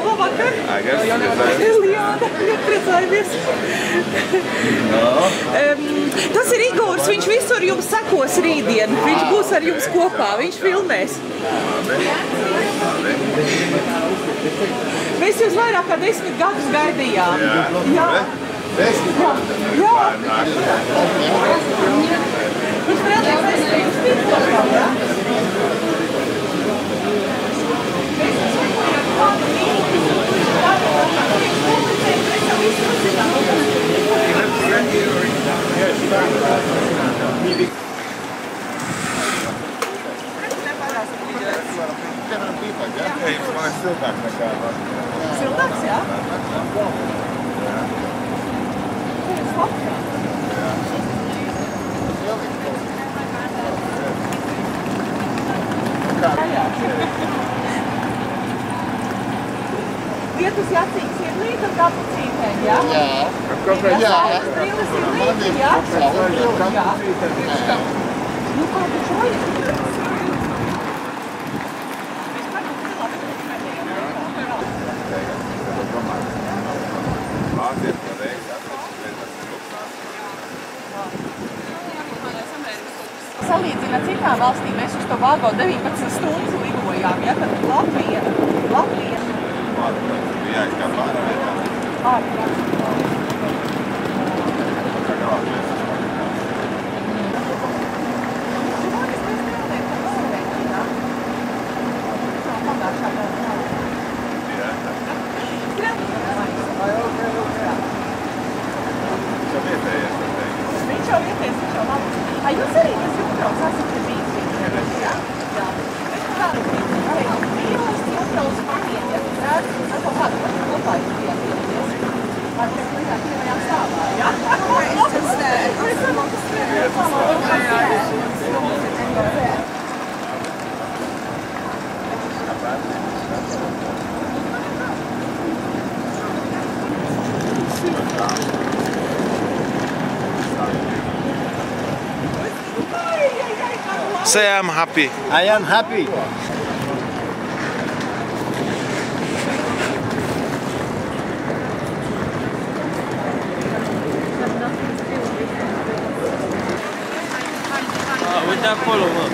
Labvakar! Liana, priecājamies! Tas ir Igors, viņš visur jums sekos rītdien. Viņš būs ar jums kopā, viņš filmēs. Mēs jūs vairāk kā 10 gadus gaidījām. Jā. Jā. Viņš vēlreiz aizskrējums pirmkārtā, jā? Siltāks, jā? Lietus jacīgs ir līdz un kāpu cītēm, jā? Jā. Jā. Brīlis ir līdzi, jā? Jā. Nu, kādu šoju? Salīdzina citām valstīm, mēs uz to Vāgo 19 stundas lidojām, ja? Tad Latvija. Jāizkāp ārā. Viņš jau vietējais, viņš jau labs. Jūs arī tas Jumpravs esat bijis viņš, jā? Jā. Es kādu brīdi, mīlas Jumpravs paņiem, ja tu redz, ar kaut kādu pašu kopā jūs bijāt ielies. Ar kas līdzāk pirmajām stāvā, jā? Say I'm happy. I am happy. With that follower.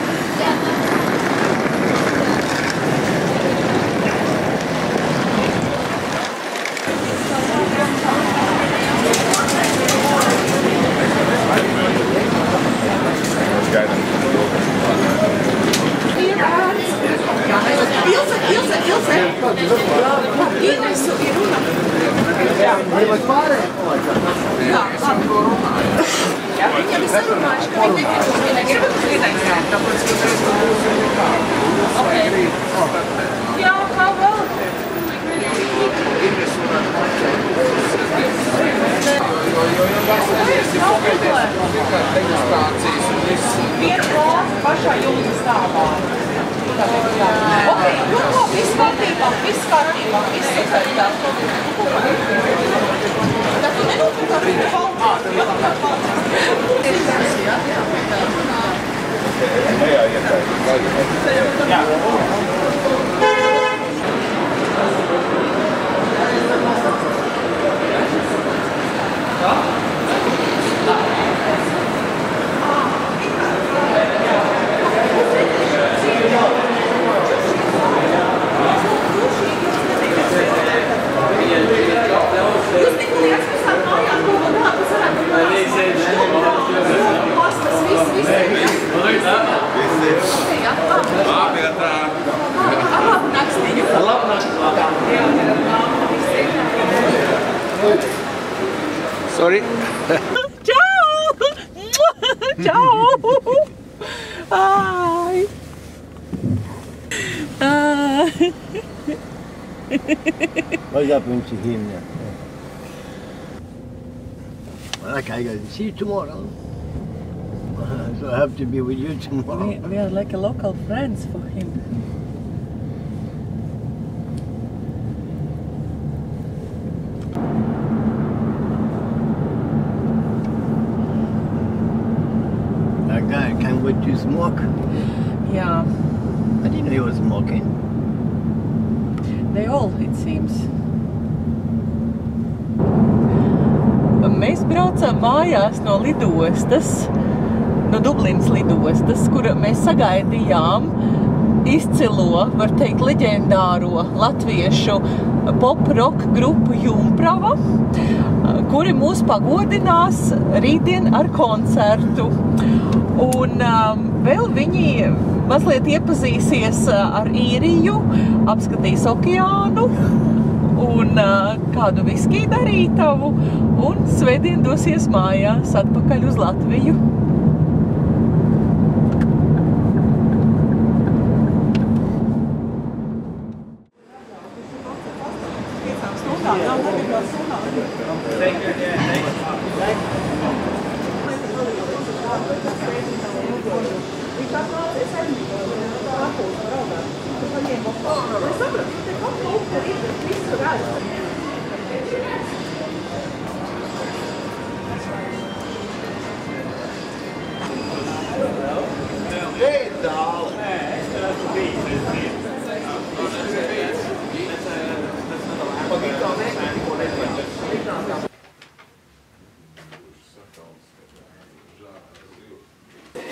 Viena klāsa pašā jūtas stāvā. Ok, nu ko, viss kārtībā, viss kārtībā, viss super, tā. Tā tu nenūtu kā viņa palcās, jā, kā palcās. Jā. Sorry. Ciao! Ciao! Hi! What happened to him now? Well, okay, I gotta see you tomorrow. So I have to be with you tomorrow. We are like a local friends for him. That guy can't wait to smoke. Yeah. I didn't know he was smoking. They all, it seems. Mēs braucām mājās no lidostas, no Dublinas lidostas, kur mēs sagaidījām izcilo, var teikt, leģendāro latviešu pop-rock grupu Jumprava, kuri mūs pagodinās rītdien ar koncertu. Un vēl viņi mazliet iepazīsies ar īriju, apskatīs okeānu un kādu viskiju darītavu, un svētdien dosies mājās atpakaļ uz Latviju.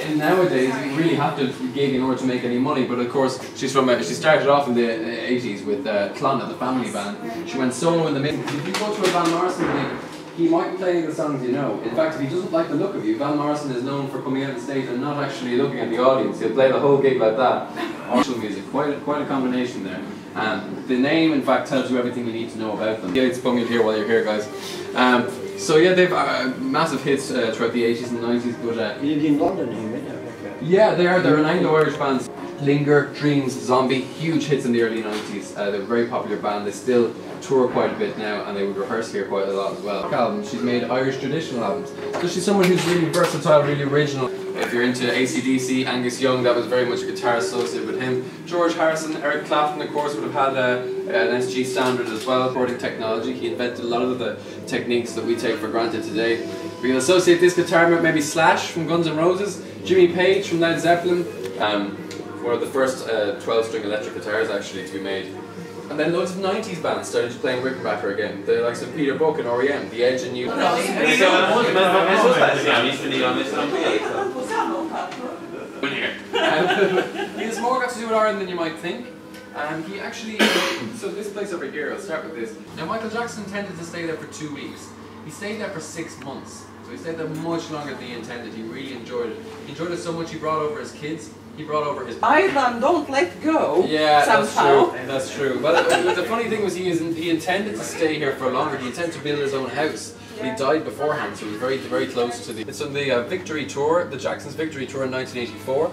And nowadays, you really have to gig in order to make any money. But of course, she started off in the 80s with Clonda, the family band. She went solo in the mid. If you go to a Van Morrison gig, he might play the songs you know. In fact, if he doesn't like the look of you, Van Morrison is known for coming out on stage and not actually looking at the audience. He'll play the whole gig like that. Martial music, quite a combination there. The name, in fact, tells you everything you need to know about them. Yeah, it's fun here while you're here, guys. So yeah, they've massive hits throughout the 80s and 90s. But You lived in London, you mean? yeah, they're an Anglo-Irish band. Linger, Dreams, Zombie, huge hits in the early 90s. They're a very popular band. They still tour quite a bit now, and they would rehearse here quite a lot as well. Albums, she's made Irish traditional albums. So she's someone who's really versatile, really original. If you're into AC/DC, Angus Young, that was very much a guitar associated with him. George Harrison, Eric Clapton, of course, would have had an SG standard as well. Recording technology, he invented a lot of the techniques that we take for granted today. We can associate this guitar with maybe Slash from Guns N' Roses, Jimmy Page from Led Zeppelin, one of the first 12-string electric guitars actually to be made. And then loads of 90s bands started playing Rickenbacker again. The likes of Peter Buck and R.E.M., The Edge and You. He has more got to do with Ireland than you might think. He actually, so this place over here, I'll start with this. Now Michael Jackson intended to stay there for 2 weeks. He stayed there for 6 months. So he stayed there much longer than he intended. He really enjoyed it. He enjoyed it so much he brought over his kids. He brought over his... Ireland don't let go. Yeah, somehow. That's true. But the funny thing was he intended to stay here for longer. He intended to build his own house. But he died beforehand, so he was very, very close to the... It's on the Victory Tour, the Jackson's Victory Tour in 1984.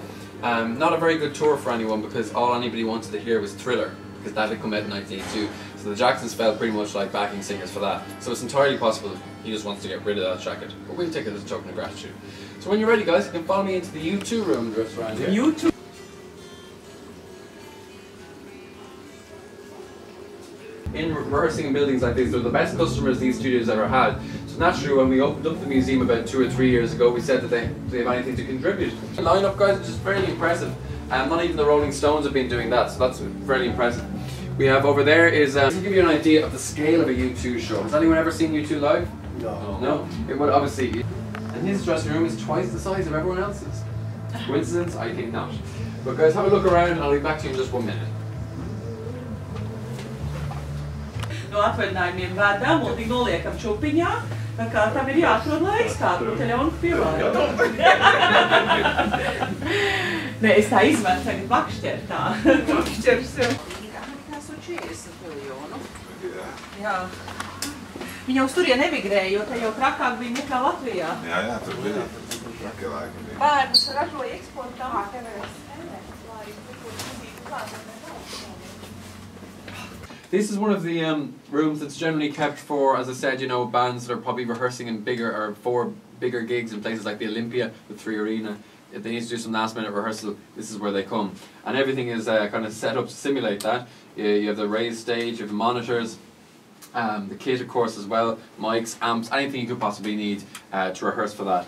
Not a very good tour for anyone because all anybody wanted to hear was Thriller, because that had come out in 1982. So the Jacksons felt pretty much like backing singers for that. So it's entirely possible he just wants to get rid of that jacket. But we'll take it as a token of gratitude. So when you're ready, guys, you can follow me into the U2 room just around here. U2. In rehearsing in buildings like these, they're the best customers these studios ever had. So naturally, when we opened up the museum about 2 or 3 years ago, we said that they have anything to contribute. The lineup, guys, is just fairly impressive. Not even the Rolling Stones have been doing that, so that's fairly impressive. We have over there is, to give you an idea of the scale of a U2 show. Has anyone ever seen U2 live? No. No? It would obviously. And his dressing room is twice the size of everyone else's. Coincidence? I think not. But guys, have a look around and I'll be back to you in just 1 minute. No atvaļinājumiem vēdā modīgi noliekam čupiņā, tā kā tam ir jāatrod laiks kādu telefonu pievāju. Nē, es tā izvēlu tagad makšķer tā. Makšķer sev. Amerikā 140 miljonu. Jā. Viņa uz turien emigrēja, jo te jau trakāk bija nekā Latvijā. Jā, tur bija trakie laiki. Bērnus ražoja eksportā. This is one of the rooms that's generally kept for, as I said, you know, bands that are probably rehearsing in bigger or for bigger gigs in places like the Olympia, the 3 Arena. If they need to do some last minute rehearsal, this is where they come. And everything is kind of set up to simulate that. You have the raised stage, you have the monitors, the kit of course as well, mics, amps, anything you could possibly need to rehearse for that.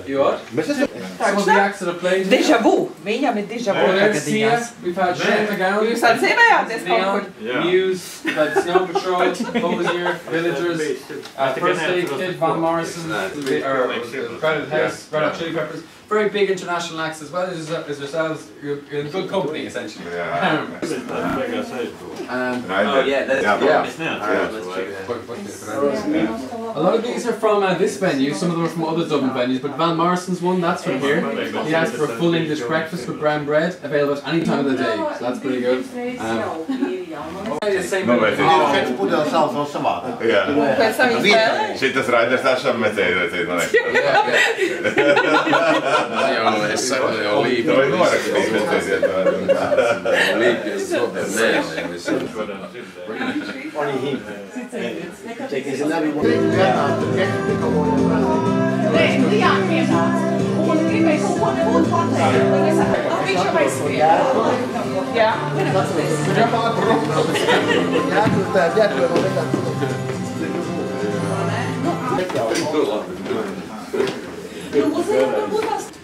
You what? Some of the acts that have played. Deja vu. Viņam ir deja vu. We've had Shane McGowan. Jūs atzīmējāties kaut kur? News, we've had Snow Patrol, Overseer, Villagers, First Aid Kid, Van Morrison, Crowded House, Red Hot Chili Peppers. Very big international acts as well as yourselves. You're in good company essentially. Yeah. A lot of these are from this venue, some of them are from other Dublin venues, but Van Morrison's one, that's from here. He asked for a full English breakfast with brown bread, available at any time of the day, so that's pretty good. Šitas raiders tašām mecēja, man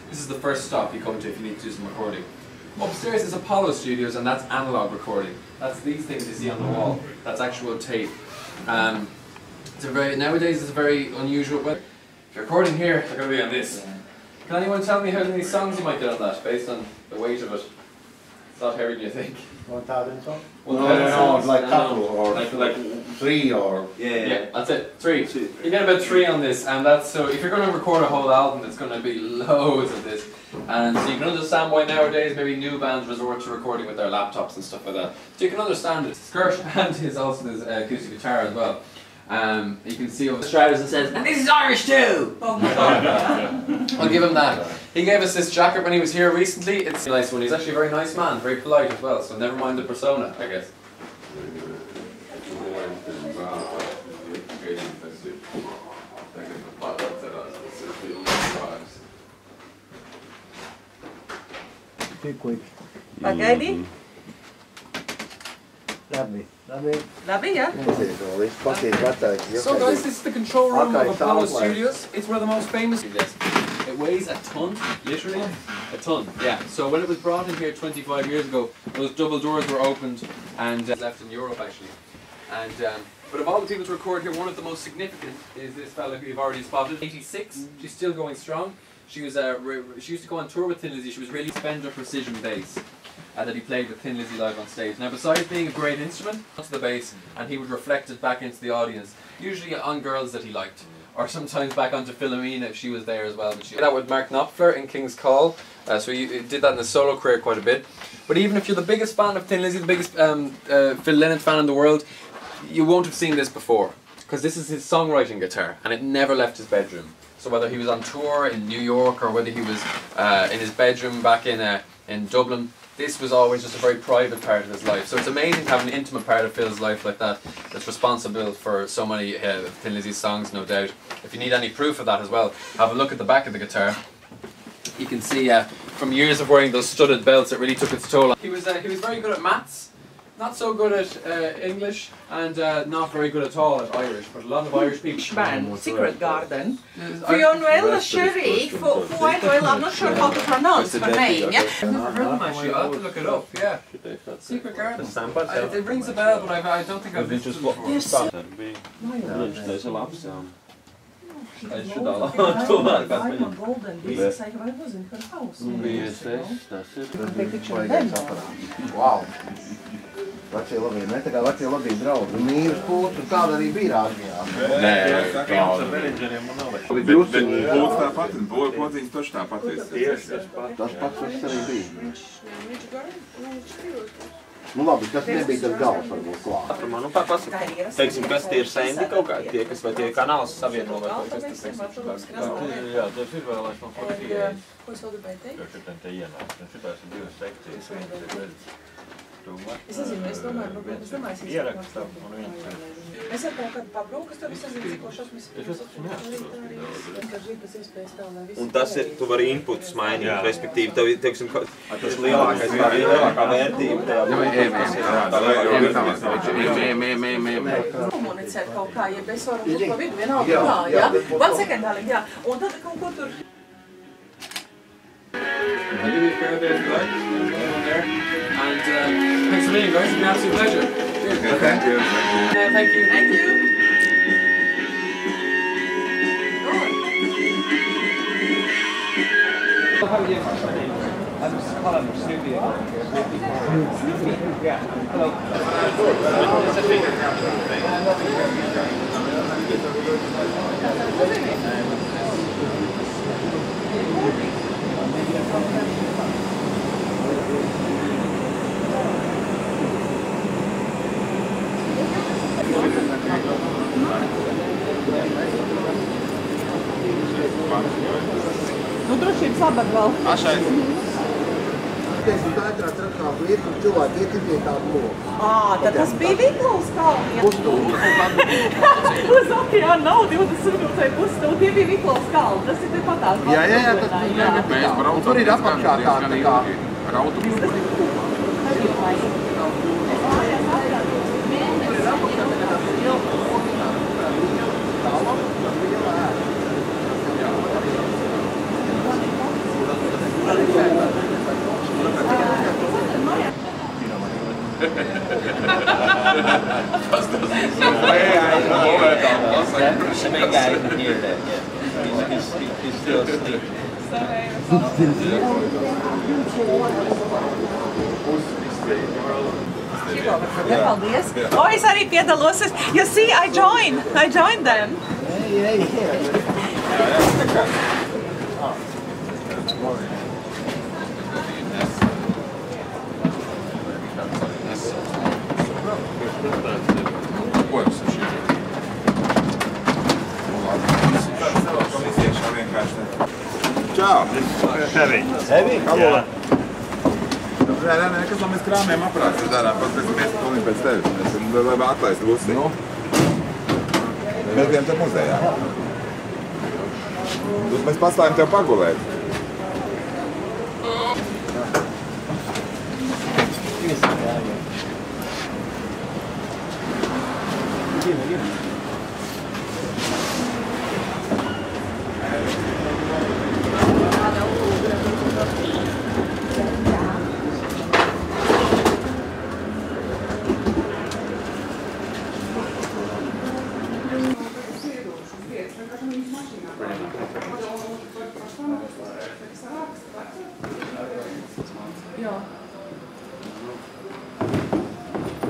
This is the first stop you come to if you need to do some recording. Upstairs is Apollo Studios, and that's analog recording. That's these things you see on the wall. That's actual tape. Nowadays it's a very unusual. But if you're recording here, they're going to be on this. Can anyone tell me how many songs you might get on that, based on the weight of it? It's not heavier than you think. 1,000 songs? No, like couple or like 3 or... Yeah, that's it. 3. You get about 3 on this, and that's so. If you're going to record a whole album, it's going to be loads of this, and so you can understand why nowadays maybe new bands resort to recording with their laptops and stuff like that. So you can understand it. Skirt and is also his acoustic guitar as well. You can see over the Striders and says, and this is Irish too! I'll give him that. He gave us this jacket when he was here recently. It's a nice one. He's actually a very nice man, very polite as well, so never mind the persona, I guess. Too quick. Pagaidi? Labi, yeah? So guys, this is the control room of Apollo Studios. It's one of the most famous. It weighs a ton, literally a ton. Yeah. So when it was brought in here 25 years ago, those double doors were opened and left in Europe actually. And but of all the people to record here, one of the most significant is this fella who you've already spotted. 86. She's still going strong. She was she used to go on tour with Thin Lizzy. She was really Fender Precision bass. That he played with Thin Lizzy live on stage. Now besides being a great instrument, onto the bass, and he would reflect it back into the audience, usually on girls that he liked, or sometimes back onto Philomena if she was there as well. But she did that with Mark Knopfler in King's Call, so he did that in his solo career quite a bit. But even if you're the biggest fan of Thin Lizzy, the biggest Phil Lynott fan in the world, you won't have seen this before, because this is his songwriting guitar, and it never left his bedroom. So whether he was on tour in New York or whether he was in his bedroom back in Dublin, this was always just a very private part of his life. So it's amazing to have an intimate part of Phil's life like that that's responsible for so many Thin Lizzy's songs, no doubt. If you need any proof of that as well, have a look at the back of the guitar. You can see from years of wearing those studded belts, it really took its toll. He was very good at maths, not so good at English, and not very good at all at Irish, but a lot of Irish people... Secret Garden. Fionnuala Sherry, I'm not sure how to pronounce her name, yeah? I've never heard of them actually, I'll have to look it up, yeah. Secret Garden. It rings a bell, but I don't think I've listened to it before. Yes. Wow. Vecie lobby, ne? Tā kā vecie lobby draugi. Mīras pūts, un kāda arī bija Rāzgajā. Nē, bet pūts tāpat, un podziņas taču tāpat. Tas pats viss arī bija. Nu labi, kas nebija tas gals varbūt klāt. Nu, pasaka, teiksim, kas tie ir sendi kaut kādi, tie, kas vai tie kanāls savieno vai kaut kas tas, teiksim, Jā, tas ir vēlēs no faktīgais. Ko es vēl gribēju teikt? Jo šitien te ienāk. Šitās ir 2 sekcijas. Es nezinu, es domāju, Ierakstām un viens. Es ar kaut kādu pabraukas, tad es nezinu, cik šausmas Un tas ir, tu vari inputus mainīt, respektīvi, teiksim, tas lielākā vērtība tajā komunicēt kaut kā, ja es varu būt pa vidu vienalga kā, jā? One second, darling, jā. Un tad kaut ko tur... I'll give you a fair bit if you like. There. And thanks for being, guys. It's been an absolute pleasure. Cheers. Thank you. Thank you. Thank you. I'm just calling him Snoopy. Snoopy? Yeah. Hello. It's a finger Nu, drošības labāk vēl. Ašai. Tā ir tā trakā lieta, kur cilvēki ietimie tādu loku. Tad tas bija Viklovs kalni. Pusstūdi. Uz okeāna nav 20 minūtes vai pusstūdi, tie bija Viklovs kalni. Tas ir patās. Jā, tur ir apakšā tā kā. Ar autobusu. He's still asleep. Paldies. Oh, es arī piedalos. You see, I joined them. Yeah. Čau! Heavy. Heavy? Halo! Nē, kas vēl mēs krāmējam aprāts, mēs darām, pats mēs tūlīt pēc tevis. Mēs vēl atlaist lusi. Mēs bijām te muzejā. Mēs paslājam tev pagulēt.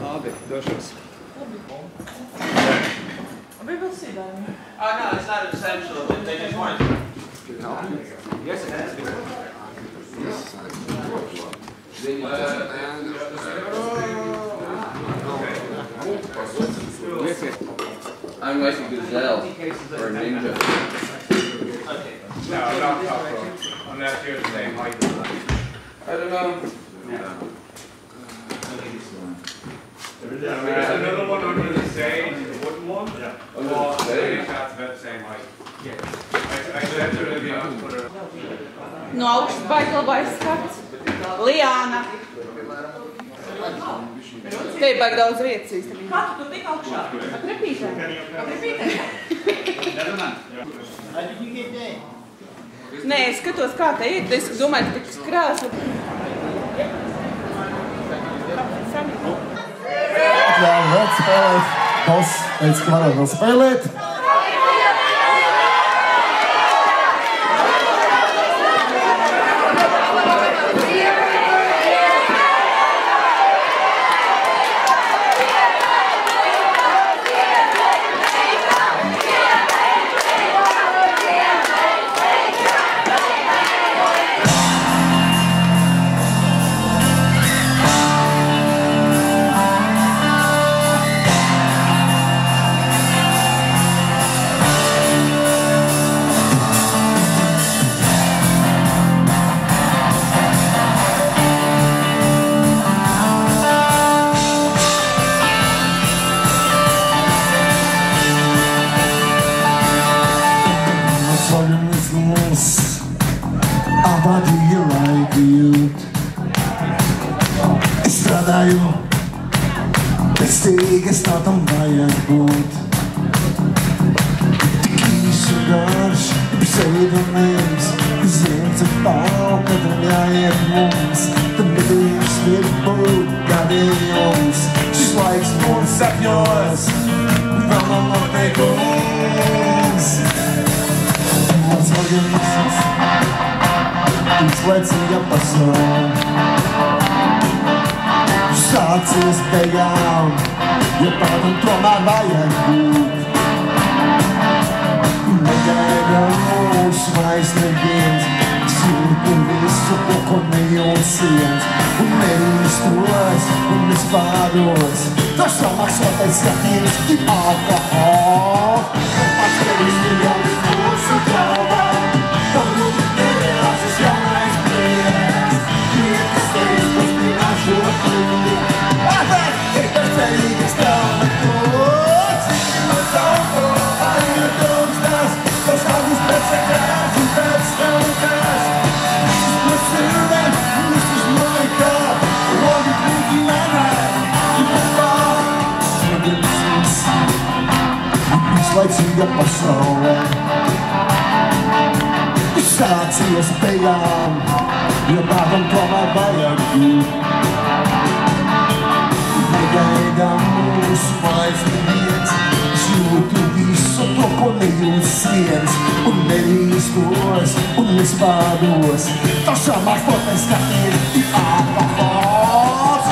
Labi, došos. We will see them. Oh no, it's not essential. They just want. Yes, it has to be. I'm like a gazelle or a ninja. Okay. No, not cockroach. Unless you're the same height. I don't know. There's another one under the stage, the wooden one. Yeah. Under the Oh, stage? that's about the same height. Yeah. I said to her, put her. No augšas baigi labais skats. Liāna. Te ir baigi daudz vietas īstenībā. Kā tu tik augšā? Ar trepītēm? Ar trepītēm? Nē, es skatos, kā te ir. Es domāju, ka tik krāsa. Jā, vēl spēlēt. Boss, pēc ka varam vēl spēlēt. Veidojums, zini, cik tālu katram jāiet mums, tad nedrīkst ir būt gadījums. Šis laiks mūsu sapņos, vēl nav noteikums. Mums organisms, izlaicīga pasaule, sācies beigām, jo tādam tomēr vajag būt. Negaida mūsu vairs neviens, sūtu visu, ko nejūsiens, un neizturos, un nespāros. Tas samaksātais skatīns ir alkohols. Pats tevis ir jauns mūsu galvā, tam rūpi nereāls jaunais prieks. Prieks tevis uzmināšo klīdi, bet ir tas cerīgas tālākos. Mans alkohols arī ir domstas, tos august pēc sakrās un pēc stāvokās. This is my servant, this is my God, all the drinking I have, keep it far. Organisms, izlaicīga pasaule, sācies beigām, jo tādam tomēr vajag būt. Negaida mūsu vairs neviens, jūtu visu to, ko nejūs viens, un nerīstos, un nespādos. Tas samaksātais skatīns ir alkohols.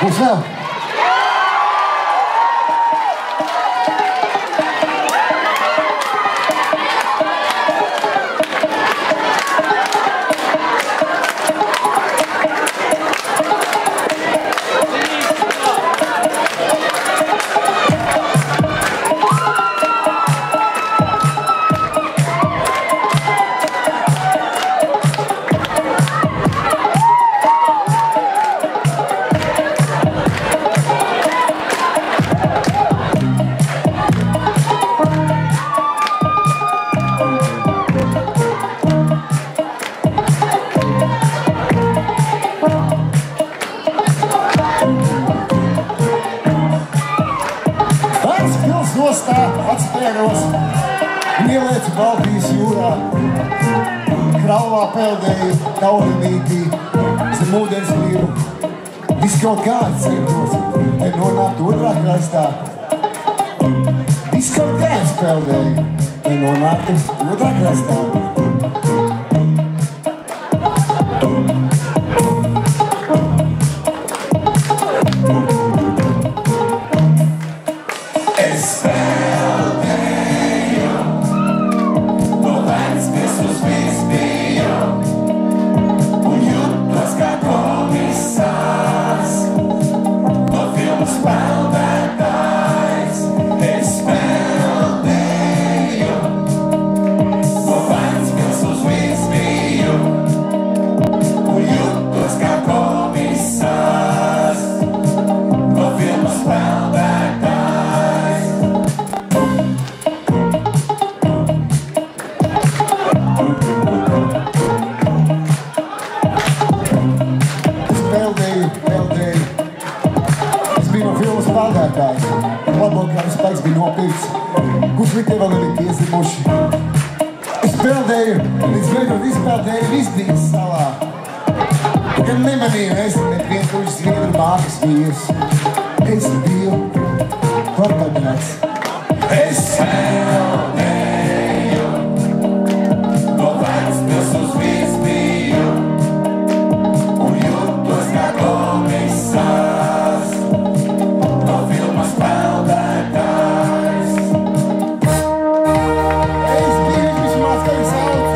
What's up? Atspēros un ielēcu Baltijas jūrā. Kraulā peldēju taurinītī zem ūdens līru. Viss kaut kāds centos, lai nonāktu otrā krastā. Viss kaut kāds peldēju, lai nonāktu otrā krastā. Spēlēju, no Ventspils uz spēlētāji. Labākais spēks bija nopirkts. Kurš viņi vēl nebija piezimuši? Es peldēju, līdz beidzot izpeldēju visdīgas salā. Gan nemanīju es, bet vienkārši zviedru mākas vīrs. Es biju papaņāts. Es peldēju, no Vecpils uz Vīsbiju, un jūtos kā komisārs, no filmas peldētājs. Es biju vismaz, kā jūs sauc.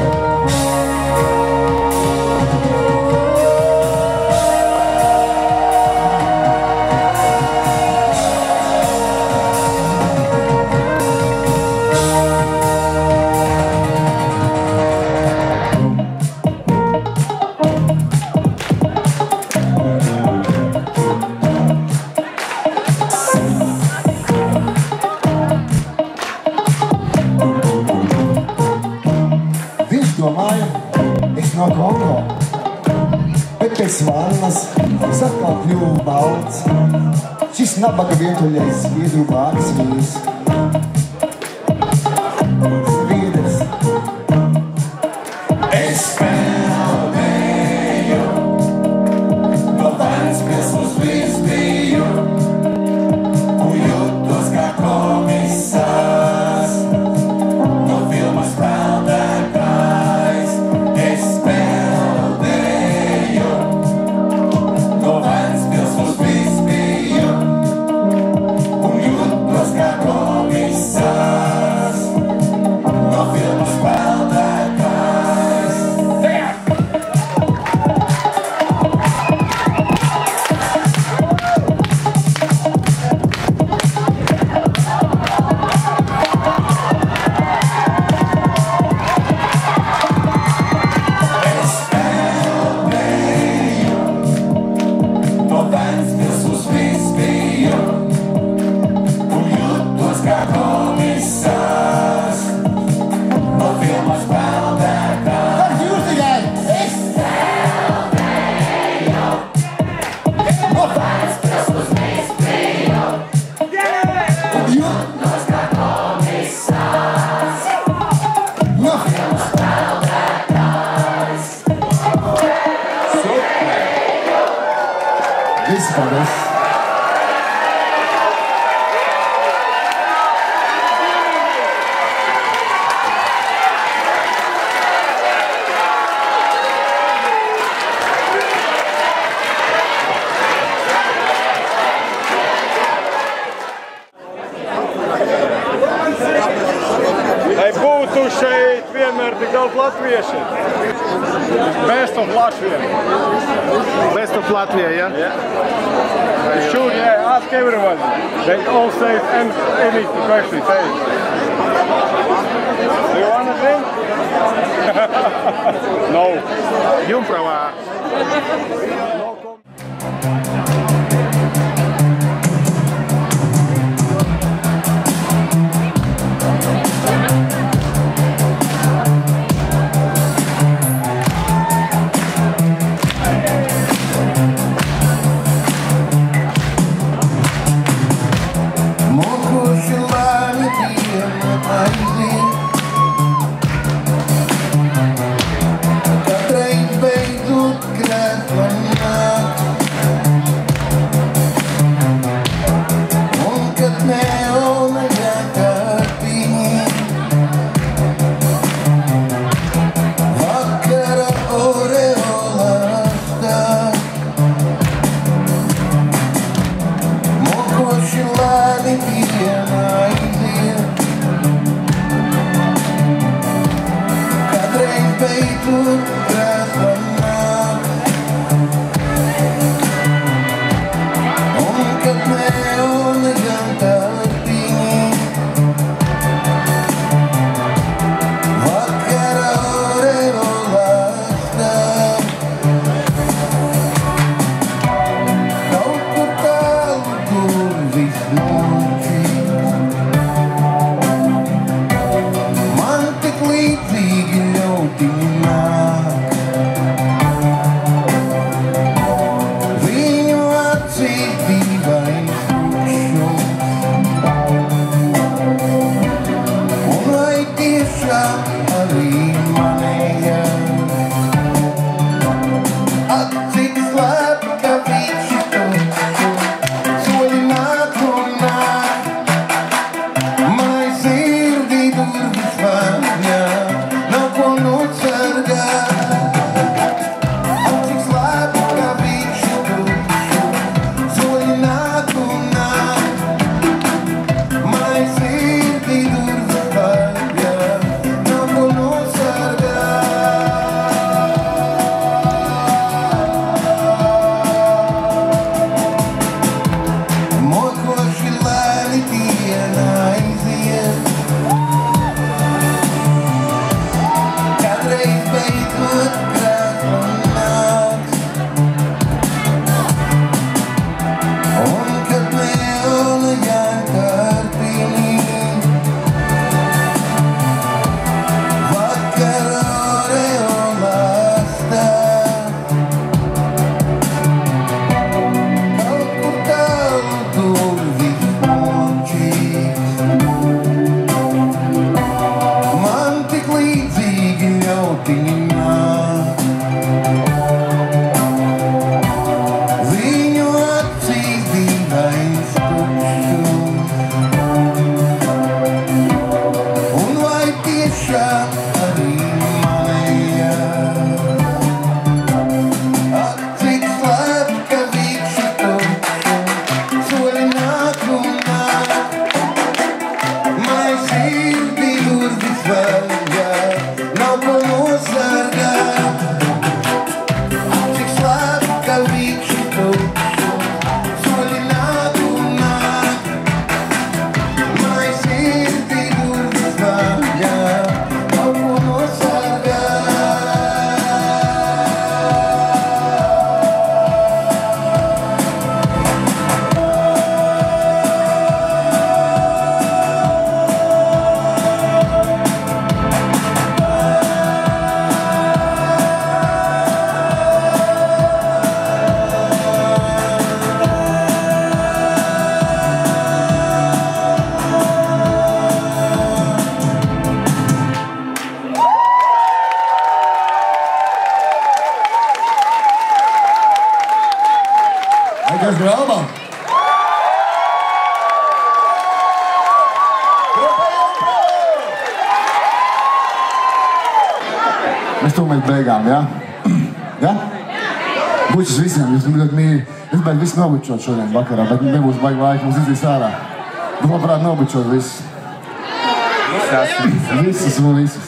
Viņš domāja, es no Kongo, bet pēc vannas es atkal kļuvu balts. Šis nabaga vientuļais zviedru mākas vīrs. Zviedrs. Es peldēju, no Vecpils uz Vīsbiju, un jūtos kā komisārs, no filmas peldētājs. Es peldēju, no Vecpils uz Vīsbiju, un jūtos kā komisārs, no filmas peldētājs. No Vecpils uz Vīsbiju, un jūtos kā komisārs, no filmas peldētājs. Kas jūs tikai? Es peldēju, no Vecpils uz Vīsbiju, un jūtos kā komisārs, no filmas peldētājs. Super! Viss paldies! Lai būtu šeit vienmēr tik daudz latvieši. Best of Latvia. Best of Latvia, yeah? Sure, yeah, ask everyone. They all say any question. Say. Do you want to drink? No. Jumprava. Katrai beidzot krēt man Jumprava! Mēs tūmēt beigām, ja? Ja? Bučas visiem, jūs ļoti mīļi. Es gribētu visu nobučot šodien vakarā, bet nebūs baigi laika, mums izīs ārā. Bet labprāt nobučot visus. Visus un visus.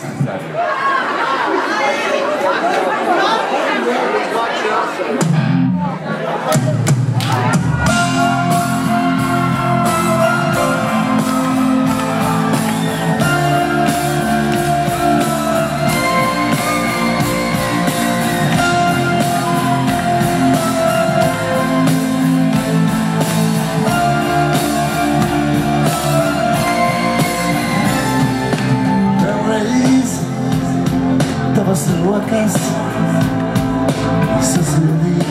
Tavas rokas sasildīt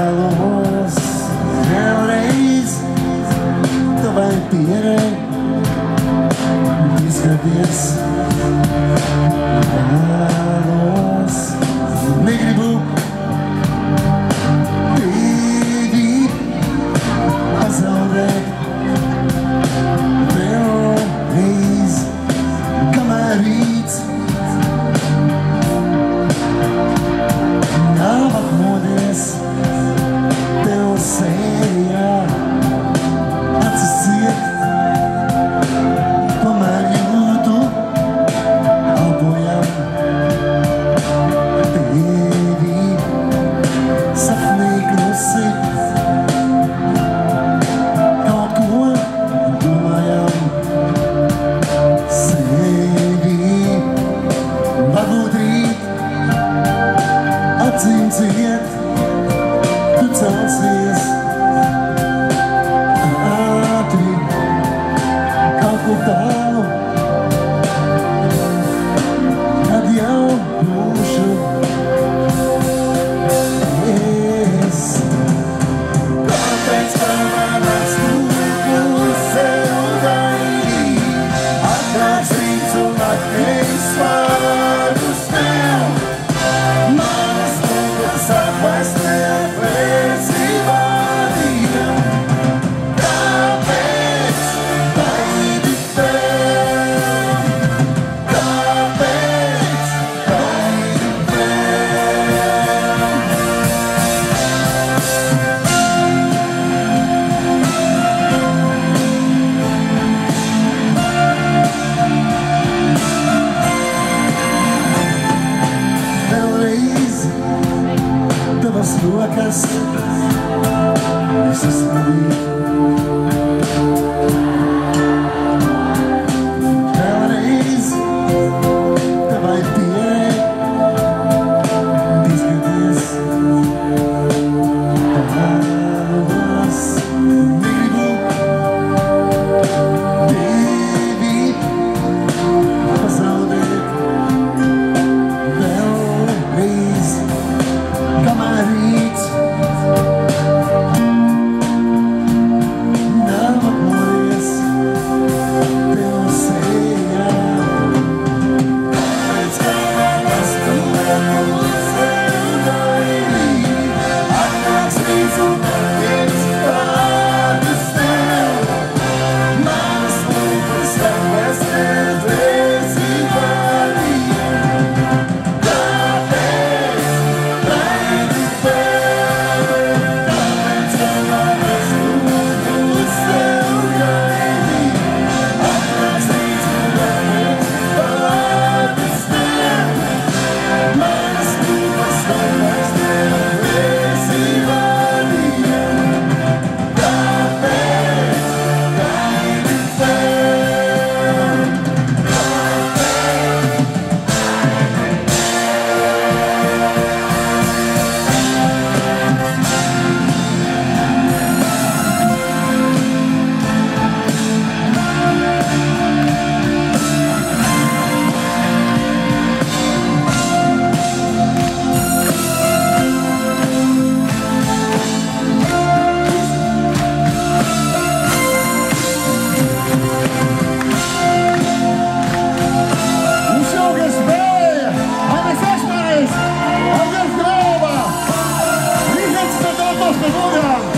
vēlos vēlreiz tavai pierai izskaties vēlos negribu tevi pazaudēt vēlreiz kamēr rīts nav atmodies tev sējā acis ciet, tomēr jūtu elpojam tevi sapnī klusi kaut ko domājam. Acīm ciet, tu celsies ātri, kaut kur tālu, kad jau būšu es. Kāpēc pamanas tu sev gaidi, atnāks rīts un atnēs vārdus tev. Sapais neapēsi vādījam, kāpēc baidi tev, kāpēc baidi Vēlreiz tavas rokas sasildīt. Vēlreiz tavai pierai izskaties vēlos negribu tevi pazaudēt vēlreiz kamēr rīts Macedonia!